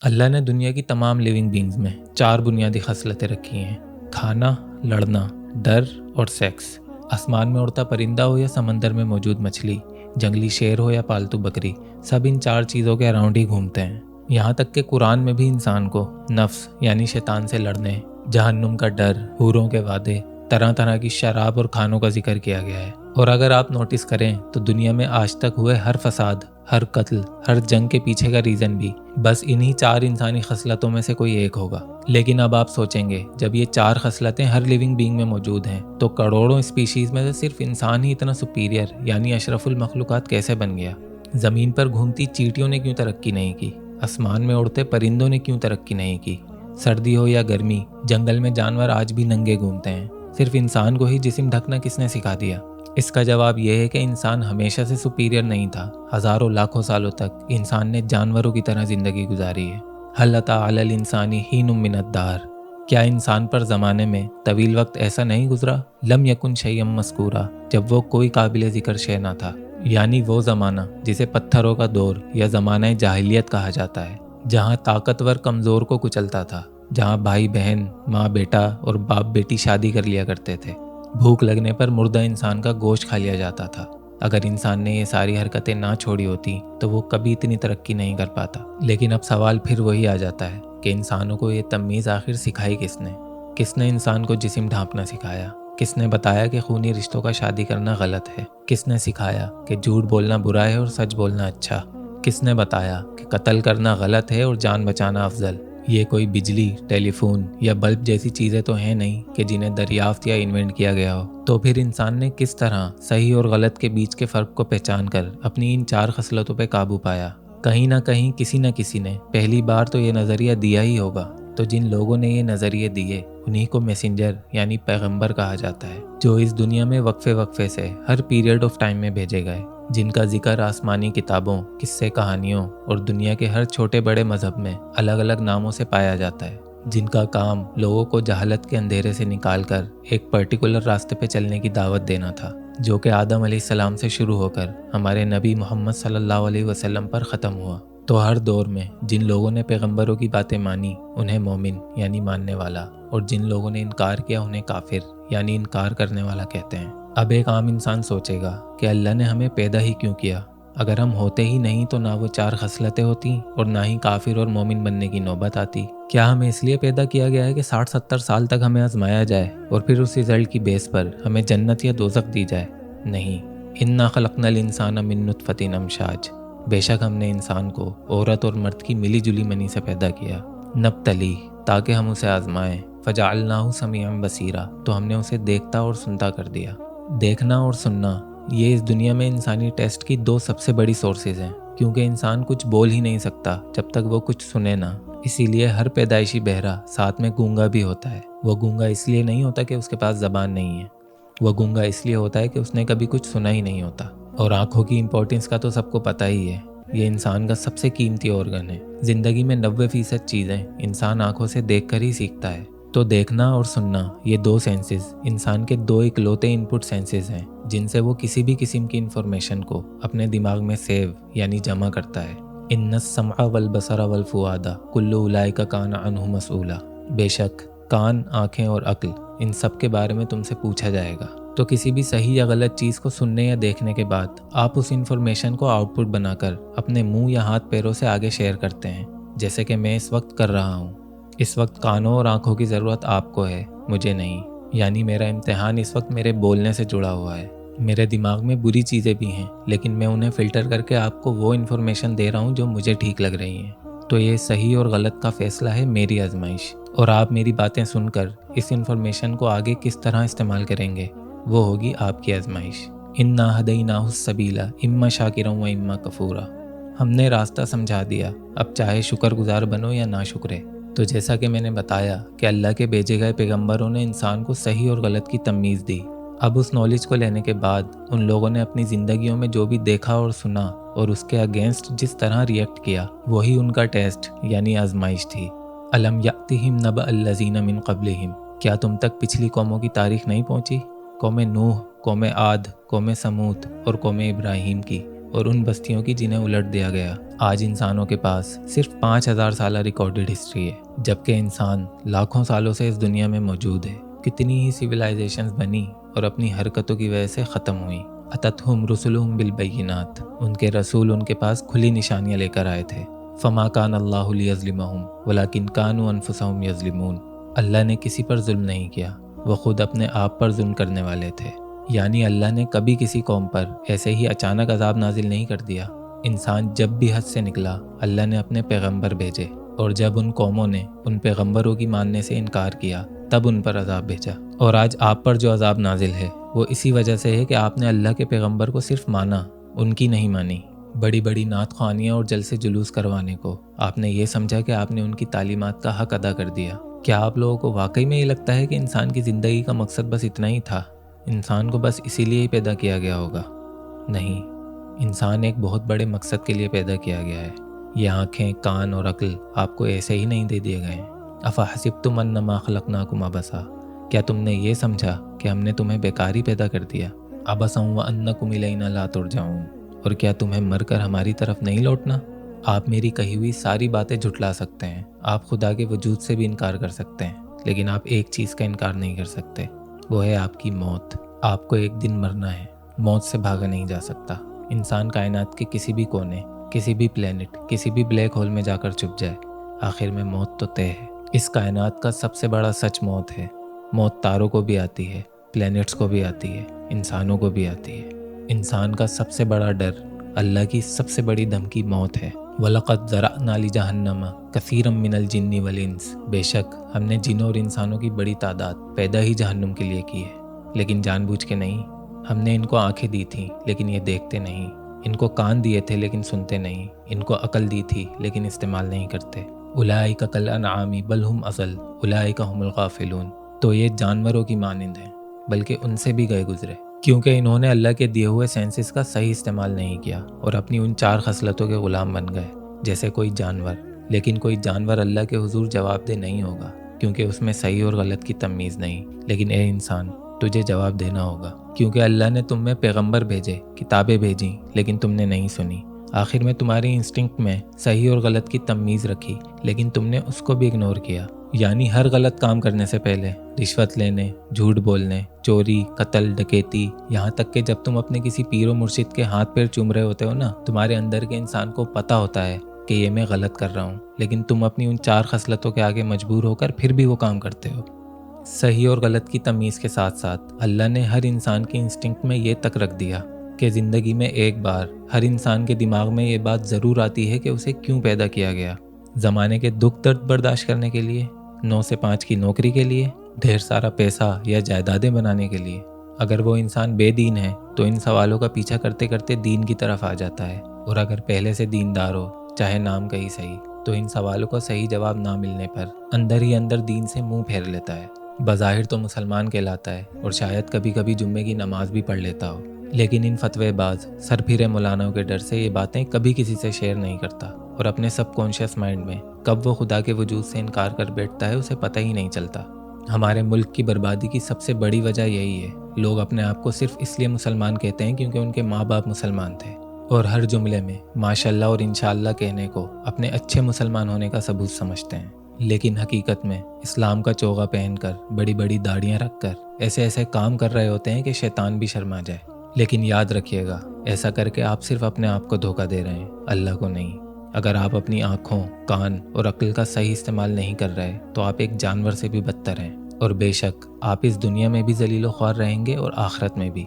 اللہ نے دنیا کی تمام لیونگ بینگز میں 4 بنیادی خصلتیں رکھی ہیں: کھانا، لڑنا، ڈر اور سیکس۔ آسمان میں اڑتا پرندہ ہو یا سمندر میں موجود مچھلی، جنگلی شیر ہو یا پالتو بکری، سب ان 4 چیزوں کے اراؤنڈ ہی گھومتے ہیں۔ یہاں تک کہ قرآن میں بھی انسان کو نفس یعنی شیطان سے لڑنے، جہنم کا ڈر، حوروں کے وعدے، طرح طرح کی شراب اور کھانوں کا ذکر کیا گیا ہے۔ اور اگر آپ نوٹس کریں تو دنیا میں آج تک ہوئے ہر فساد، ہر قتل، ہر جنگ کے پیچھے کا ریزن بھی بس انہی 4 انسانی خصلتوں میں سے کوئی ایک ہوگا۔ لیکن اب آپ سوچیں گے، جب یہ 4 خصلتیں ہر لیونگ بینگ میں موجود ہیں تو کروڑوں اسپیشیز میں سے صرف انسان ہی اتنا سپیریئر یعنی اشرف المخلوقات کیسے بن گیا؟ زمین پر گھومتی چیٹیوں نے کیوں ترقی نہیں کی؟ آسمان میں اڑتے پرندوں نے کیوں ترقی نہیں کی؟ سردی ہو یا گرمی، جنگل میں جانور آج بھی ننگے گھومتے ہیں۔ صرف انسان کو ہی جسم ڈھکنا کس نے سکھا دیا؟ اس کا جواب یہ ہے کہ انسان ہمیشہ سے سپیریئر نہیں تھا۔ ہزاروں لاکھوں سالوں تک انسان نے جانوروں کی طرح زندگی گزاری ہے۔ هل أتى على الإنسان حين من الدهر، کیا انسان پر زمانے میں طویل وقت ایسا نہیں گزرا؟ لم یکن شیئا مذکورا، جب وہ کوئی قابل ذکر شے نہ تھا، یعنی وہ زمانہ جسے پتھروں کا دور یا زمانہ جاہلیت کہا جاتا ہے، جہاں طاقتور کمزور کو کچلتا تھا، جہاں بھائی بہن، ماں بیٹا اور باپ بیٹی شادی کر لیا کرتے تھے، بھوک لگنے پر مردہ انسان کا گوشت کھا لیا جاتا تھا۔ اگر انسان نے یہ ساری حرکتیں نہ چھوڑی ہوتی تو وہ کبھی اتنی ترقی نہیں کر پاتا۔ لیکن اب سوال پھر وہی آ جاتا ہے کہ انسانوں کو یہ تمیز آخر سکھائی کس نے؟ کس نے انسان کو جسم ڈھانپنا سکھایا؟ کس نے بتایا کہ خونی رشتوں کا شادی کرنا غلط ہے؟ کس نے سکھایا کہ جھوٹ بولنا برا ہے اور سچ بولنا اچھا؟ کس نے بتایا کہ قتل کرنا غلط ہے اور جان بچانا افضل؟ یہ کوئی بجلی، ٹیلی فون یا بلب جیسی چیزیں تو ہیں نہیں کہ جنہیں دریافت یا انوینٹ کیا گیا ہو۔ تو پھر انسان نے کس طرح صحیح اور غلط کے بیچ کے فرق کو پہچان کر اپنی ان 4 خصلتوں پہ قابو پایا؟ کہیں نہ کہیں کسی نہ کسی نے پہلی بار تو یہ نظریہ دیا ہی ہوگا۔ تو جن لوگوں نے یہ نظریے دیے انہی کو میسنجر یعنی پیغمبر کہا جاتا ہے، جو اس دنیا میں وقفے وقفے سے ہر پیریڈ آف ٹائم میں بھیجے گئے، جن کا ذکر آسمانی کتابوں، قصے کہانیوں اور دنیا کے ہر چھوٹے بڑے مذہب میں الگ الگ ناموں سے پایا جاتا ہے، جن کا کام لوگوں کو جہالت کے اندھیرے سے نکال کر ایک پرٹیکولر راستے پہ چلنے کی دعوت دینا تھا، جو کہ آدم علیہ السلام سے شروع ہو کر ہمارے نبی محمد صلی اللہ علیہ وسلم پر ختم ہوا۔ تو ہر دور میں جن لوگوں نے پیغمبروں کی باتیں مانی انہیں مومن یعنی ماننے والا، اور جن لوگوں نے انکار کیا انہیں کافر یعنی انکار کرنے والا کہتے ہیں۔ اب ایک عام انسان سوچے گا کہ اللہ نے ہمیں پیدا ہی کیوں کیا؟ اگر ہم ہوتے ہی نہیں تو نہ وہ 4 خصلتیں ہوتی اور نہ ہی کافر اور مومن بننے کی نوبت آتی۔ کیا ہمیں اس لیے پیدا کیا گیا ہے کہ 60-70 سال تک ہمیں آزمایا جائے اور پھر اس رزلٹ کی بیس پر ہمیں جنت یا دوزخ دی جائے؟ نہیں۔ انا خلقنا الانسان من نطفۃ امشاج، بے شک ہم نے انسان کو عورت اور مرد کی ملی جلی منی سے پیدا کیا، نبتلی، تاکہ ہم اسے آزمائیں، فجعلناہ سمیعا بصیرا، تو ہم نے اسے دیکھتا اور سنتا کر دیا۔ دیکھنا اور سننا یہ اس دنیا میں انسانی ٹیسٹ کی 2 سب سے بڑی سورسز ہیں، کیونکہ انسان کچھ بول ہی نہیں سکتا جب تک وہ کچھ سنے نہ۔ اسی لیے ہر پیدائشی بہرا ساتھ میں گونگا بھی ہوتا ہے۔ وہ گونگا اس لیے نہیں ہوتا کہ اس کے پاس زبان نہیں ہے، وہ گونگا اس لیے ہوتا ہے کہ اس نے کبھی کچھ سنا ہی نہیں ہوتا۔ اور آنکھوں کی امپورٹنس کا تو سب کو پتہ ہی ہے، یہ انسان کا سب سے قیمتی آرگن ہے۔ زندگی میں 90% چیزیں انسان آنکھوں سے دیکھ کر ہی سیکھتا ہے۔ تو دیکھنا اور سننا یہ 2 سینسز انسان کے 2 اکلوتے ان پٹ سینسز ہیں، جن سے وہ کسی بھی قسم کی انفارمیشن کو اپنے دماغ میں سیو یعنی جمع کرتا ہے۔ ان السمع والبصر والفؤاد کل اولئک کان عنہ مسئولا، بے شک کان، آنکھیں اور عقل ان سب کے بارے میں تم سے پوچھا جائے گا۔ تو کسی بھی صحیح یا غلط چیز کو سننے یا دیکھنے کے بعد آپ اس انفارمیشن کو آؤٹ پٹ بنا کر اپنے منہ یا ہاتھ پیروں سے آگے شیئر کرتے ہیں، جیسے کہ میں اس وقت کر رہا ہوں۔ اس وقت کانوں اور آنکھوں کی ضرورت آپ کو ہے، مجھے نہیں، یعنی میرا امتحان اس وقت میرے بولنے سے جڑا ہوا ہے۔ میرے دماغ میں بری چیزیں بھی ہیں، لیکن میں انہیں فلٹر کر کے آپ کو وہ انفارمیشن دے رہا ہوں جو مجھے ٹھیک لگ رہی ہیں۔ تو یہ صحیح اور غلط کا فیصلہ ہے میری آزمائش، اور آپ میری باتیں سن کر اس انفارمیشن کو آگے کس طرح استعمال کریں گے وہ ہوگی آپ کی آزمائش۔ انا ہدیناہ السبیل اما شاکرا و اما کفورا، ہم نے راستہ سمجھا دیا، اب چاہے شکر گزار بنو یا نہ شکرے۔ تو جیسا کہ میں نے بتایا کہ اللہ کے بھیجے گئے پیغمبروں نے انسان کو صحیح اور غلط کی تمیز دی۔ اب اس نالج کو لینے کے بعد ان لوگوں نے اپنی زندگیوں میں جو بھی دیکھا اور سنا اور اس کے اگینسٹ جس طرح ریئیکٹ کیا، وہی ان کا ٹیسٹ یعنی آزمائش تھی۔ الم یأتہم نبأ الذین من قبلہم، کیا تم تک پچھلی قوموں کی تاریخ نہیں پہنچی؟ قوم نوح، قوم عاد، قوم سمود اور قوم ابراہیم کی، اور ان بستیوں کی جنہیں الٹ دیا گیا۔ آج انسانوں کے پاس صرف 5000 سالہ ریکارڈڈ ہسٹری ہے، جبکہ انسان لاکھوں سالوں سے اس دنیا میں موجود ہے۔ کتنی ہی سویلائزیشنز بنی اور اپنی حرکتوں کی وجہ سے ختم ہوئی۔ اتتہم رسلہم بالبینات، ان کے رسول ان کے پاس کھلی نشانیاں لے کر آئے تھے۔ فما کان اللہ لیظلمہم ولکن کانوا انفسہم یظلمون، اللہ نے کسی پر ظلم نہیں کیا، وہ خود اپنے آپ پر ظلم کرنے والے تھے۔ یعنی اللہ نے کبھی کسی قوم پر ایسے ہی اچانک عذاب نازل نہیں کر دیا۔ انسان جب بھی حد سے نکلا اللہ نے اپنے پیغمبر بھیجے، اور جب ان قوموں نے ان پیغمبروں کی ماننے سے انکار کیا تب ان پر عذاب بھیجا۔ اور آج آپ پر جو عذاب نازل ہے وہ اسی وجہ سے ہے کہ آپ نے اللہ کے پیغمبر کو صرف مانا، ان کی نہیں مانی۔ بڑی بڑی نعت خوانیاں اور جلسے جلوس کروانے کو آپ نے یہ سمجھا کہ آپ نے ان کی تعلیمات کا حق ادا کر دیا۔ کیا آپ لوگوں کو واقعی میں یہ لگتا ہے کہ انسان کی زندگی کا مقصد بس اتنا ہی تھا؟ انسان کو بس اسی لیے ہی پیدا کیا گیا ہوگا؟ نہیں، انسان ایک بہت بڑے مقصد کے لیے پیدا کیا گیا ہے۔ یہ آنکھیں، کان اور عقل آپ کو ایسے ہی نہیں دے دیے گئے ہیں۔ افحسبتم انما خلقناکم عبثا، کیا تم نے یہ سمجھا کہ ہم نے تمہیں بیکار ہی پیدا کر دیا؟ عبثا وانکم الینا لا ترجعون، اور کیا تمہیں مر کر ہماری طرف نہیں لوٹنا؟ آپ میری کہی ہوئی ساری باتیں جھٹلا سکتے ہیں، آپ خدا کے وجود سے بھی انکار کر سکتے ہیں، لیکن آپ ایک چیز کا انکار نہیں کر سکتے، وہ ہے آپ کی موت۔ آپ کو ایک دن مرنا ہے، موت سے بھاگا نہیں جا سکتا۔ انسان کائنات کے کسی بھی کونے، کسی بھی پلینٹ، کسی بھی بلیک ہول میں جا کر چھپ جائے، آخر میں موت تو طے ہے۔ اس کائنات کا سب سے بڑا سچ موت ہے۔ موت تاروں کو بھی آتی ہے، پلینٹس کو بھی آتی ہے، انسانوں کو بھی آتی ہے۔ انسان کا سب سے بڑا ڈر، اللہ کی سب سے بڑی دھمکی موت ہے۔ وَلَقَدْ ذَرَأْنَا لِجَهَنَّمَ كَثِيرًا مِنَ الْجِنِّ وَالْإِنسِ، بے شک ہم نے جنوں اور انسانوں کی بڑی تعداد پیدا ہی جہنم کے لیے کی ہے، لیکن جان بوجھ کے نہیں۔ ہم نے ان کو آنکھیں دی تھیں لیکن یہ دیکھتے نہیں، ان کو کان دیے تھے لیکن سنتے نہیں، ان کو عقل دی تھی لیکن استعمال نہیں کرتے۔ اولئک کالانعام بل ہم اضل اولئک هم الغافلون، تو یہ جانوروں کی مانند ہیں بلکہ ان سے بھی گئے گزرے، کیونکہ انہوں نے اللہ کے دیے ہوئے سینسز کا صحیح استعمال نہیں کیا اور اپنی ان 4 خصلتوں کے غلام بن گئے جیسے کوئی جانور۔ لیکن کوئی جانور اللہ کے حضور جواب دہ نہیں ہوگا، کیونکہ اس میں صحیح اور غلط کی تمیز نہیں۔ لیکن اے انسان، تجھے جواب دینا ہوگا، کیونکہ اللہ نے تم میں پیغمبر بھیجے، کتابیں بھیجیں، لیکن تم نے نہیں سنی۔ آخر میں تمہاری انسٹنکٹ میں صحیح اور غلط کی تمیز رکھی، لیکن تم نے اس کو بھی اگنور کیا۔ یعنی ہر غلط کام کرنے سے پہلے رشوت لینے، جھوٹ بولنے، چوری، قتل، ڈکیتی، یہاں تک کہ جب تم اپنے کسی پیر و مرشد کے ہاتھ پیر چوم رہے ہوتے ہو نا، تمہارے اندر کے انسان کو پتہ ہوتا ہے کہ یہ میں غلط کر رہا ہوں، لیکن تم اپنی ان 4 خصلتوں کے آگے مجبور ہو کر پھر بھی وہ کام کرتے ہو۔ صحیح اور غلط کی تمیز کے ساتھ ساتھ اللہ نے ہر انسان کی انسٹنکٹ میں یہ تک رکھ دیا کہ زندگی میں ایک بار ہر انسان کے دماغ میں یہ بات ضرور آتی ہے کہ اسے کیوں پیدا کیا گیا۔ زمانے کے دکھ درد برداشت کرنے کے لیے، 9 سے 5 کی نوکری کے لیے، ڈھیر سارا پیسہ یا جائیدادیں بنانے کے لیے۔ اگر وہ انسان بے دین ہے تو ان سوالوں کا پیچھا کرتے کرتے دین کی طرف آ جاتا ہے، اور اگر پہلے سے دیندار ہو، چاہے نام کا ہی صحیح، تو ان سوالوں کا صحیح جواب نہ ملنے پر اندر ہی اندر دین سے منہ پھیر لیتا ہے۔ بظاہر تو مسلمان کہلاتا ہے اور شاید کبھی کبھی جمعے کی نماز بھی پڑھ لیتا ہو، لیکن ان فتوے باز سر پھرے مولانوں کے ڈر سے یہ باتیں کبھی کسی سے شیئر نہیں کرتا، اور اپنے سب کانشیس مائنڈ میں کب وہ خدا کے وجود سے انکار کر بیٹھتا ہے اسے پتہ ہی نہیں چلتا۔ ہمارے ملک کی بربادی کی سب سے بڑی وجہ یہی ہے، لوگ اپنے آپ کو صرف اس لیے مسلمان کہتے ہیں کیونکہ ان کے ماں باپ مسلمان تھے، اور ہر جملے میں ماشاءاللہ اور انشاءاللہ کہنے کو اپنے اچھے مسلمان ہونے کا ثبوت سمجھتے ہیں۔ لیکن حقیقت میں اسلام کا چوغا پہن کر، بڑی بڑی داڑیاں رکھ کر ایسے ایسے کام کر رہے ہوتے ہیں کہ شیطان بھی شرما جائے۔ لیکن یاد رکھیے گا، ایسا کر کے آپ صرف اپنے آپ کو دھوکہ دے رہے ہیں، اللہ کو نہیں۔ اگر آپ اپنی آنکھوں، کان اور عقل کا صحیح استعمال نہیں کر رہے تو آپ ایک جانور سے بھی بدتر ہیں، اور بے شک آپ اس دنیا میں بھی ذلیل و خوار رہیں گے اور آخرت میں بھی۔